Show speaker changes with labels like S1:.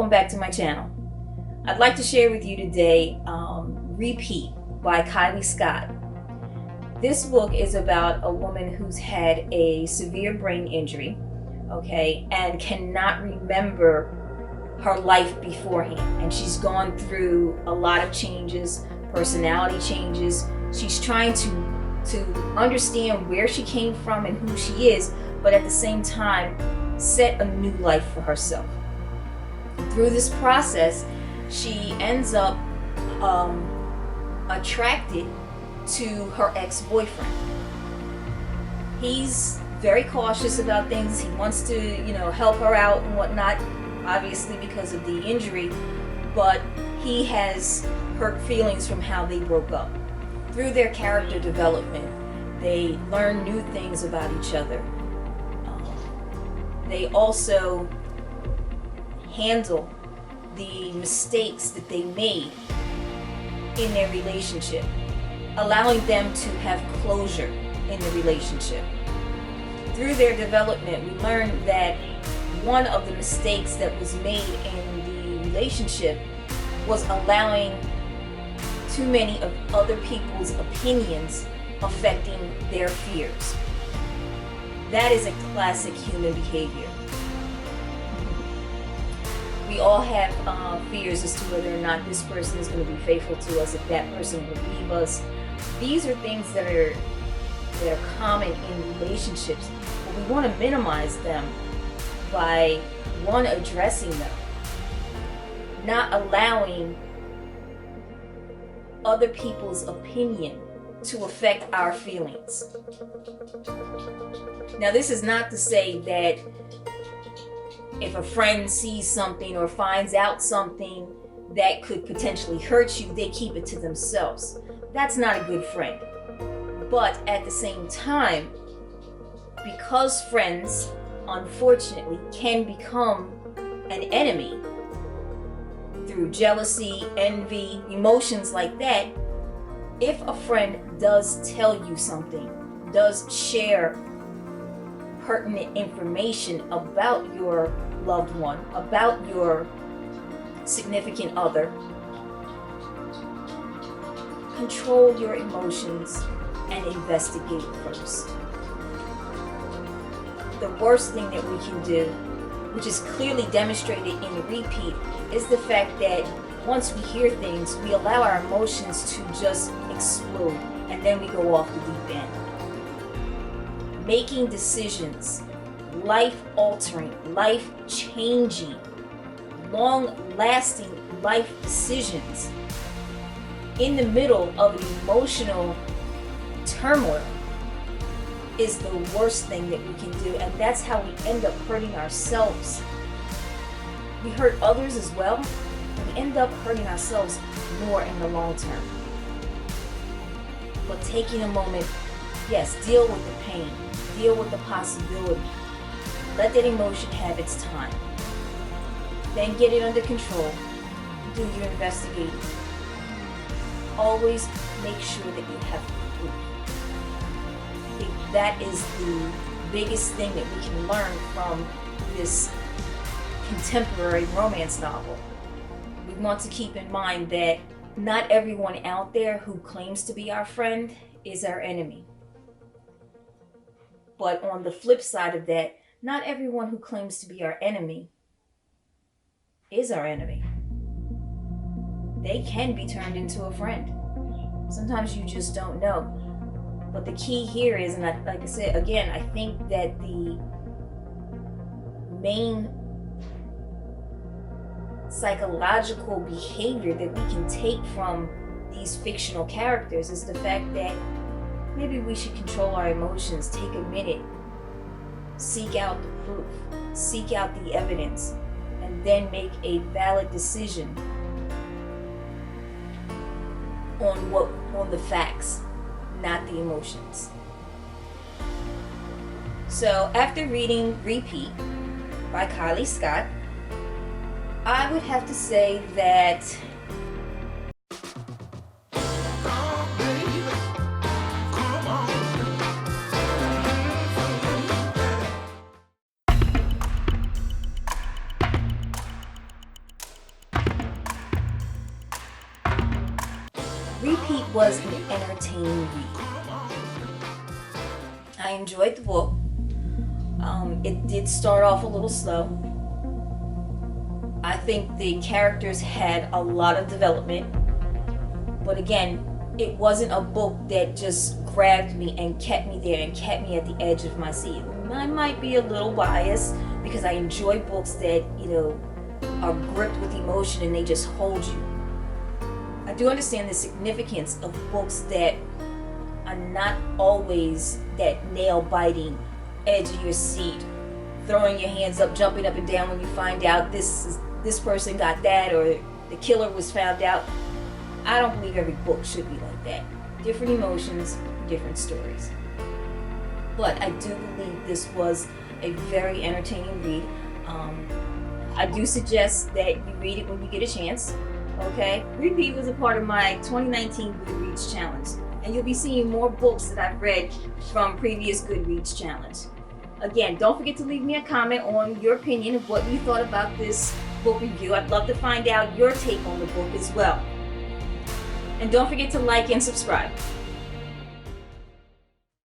S1: welcome back to my channel. I'd like to share with you today Repeat by Kylie Scott. This book is about a woman who's had a severe brain injury, okay, and cannot remember her life beforehand. And she's gone through a lot of changes, personality changes. She's trying to understand where she came from and who she is, but at the same time, set a new life for herself. Through this process, she ends up attracted to her ex-boyfriend. He's very cautious about things. He wants to, help her out and whatnot, obviously because of the injury, but he has hurt feelings from how they broke up. Through their character development, they learn new things about each other. They also handle the mistakes that they made in their relationship, allowing them to have closure in the relationship. Through their development, we learned that one of the mistakes that was made in the relationship was allowing too many of other people's opinions affecting their fears. That is a classic human behavior. We all have fears as to whether or not this person is going to be faithful to us, if that person will leave us. These are things that are common in relationships, but we want to minimize them by, one, addressing them, not allowing other people's opinion to affect our feelings. Now, this is not to say that if a friend sees something or finds out something that could potentially hurt you, they keep it to themselves. That's not a good friend. But at the same time, because friends, unfortunately, can become an enemy through jealousy, envy, emotions like that, if a friend does tell you something, does share pertinent information about your loved one, about your significant other, control your emotions and investigate first. The worst thing that we can do, which is clearly demonstrated in Repeat, is the fact that once we hear things, we allow our emotions to just explode, and then we go off the deep end. Making decisions, life-altering, life-changing, long-lasting life decisions in the middle of an emotional turmoil is the worst thing that we can do, and that's how we end up hurting ourselves. We hurt others as well, and we end up hurting ourselves more in the long term. But taking a moment, yes, deal with the pain, deal with the possibility, let that emotion have its time, then get it under control, do your investigating. Always make sure that you have proof. I think that is the biggest thing that we can learn from this contemporary romance novel. We want to keep in mind that not everyone out there who claims to be our friend is our enemy. But on the flip side of that, not everyone who claims to be our enemy is our enemy. They can be turned into a friend. Sometimes you just don't know. But the key here is, and like I said, again, I think that the main psychological behavior that we can take from these fictional characters is the fact that maybe we should control our emotions, take a minute, seek out the proof, seek out the evidence, and then make a valid decision on the facts, not the emotions. So after reading Repeat by Kylie Scott, I would have to say that was an entertaining read. I enjoyed the book. It did start off a little slow. I think the characters had a lot of development, but again, it wasn't a book that just grabbed me and kept me there and kept me at the edge of my seat. I might be a little biased because I enjoy books that, are gripped with emotion and they just hold you. I do understand the significance of books that are not always that nail-biting, edge of your seat, throwing your hands up, jumping up and down when you find out this person got that or the killer was found out. I don't believe every book should be like that. Different emotions, different stories. But I do believe this was a very entertaining read. I do suggest that you read it when you get a chance. Okay? Repeat was a part of my 2019 Goodreads challenge, and you'll be seeing more books that I've read from previous Goodreads challenge. Again, don't forget to leave me a comment on your opinion of what you thought about this book review. I'd love to find out your take on the book as well. And don't forget to like and subscribe.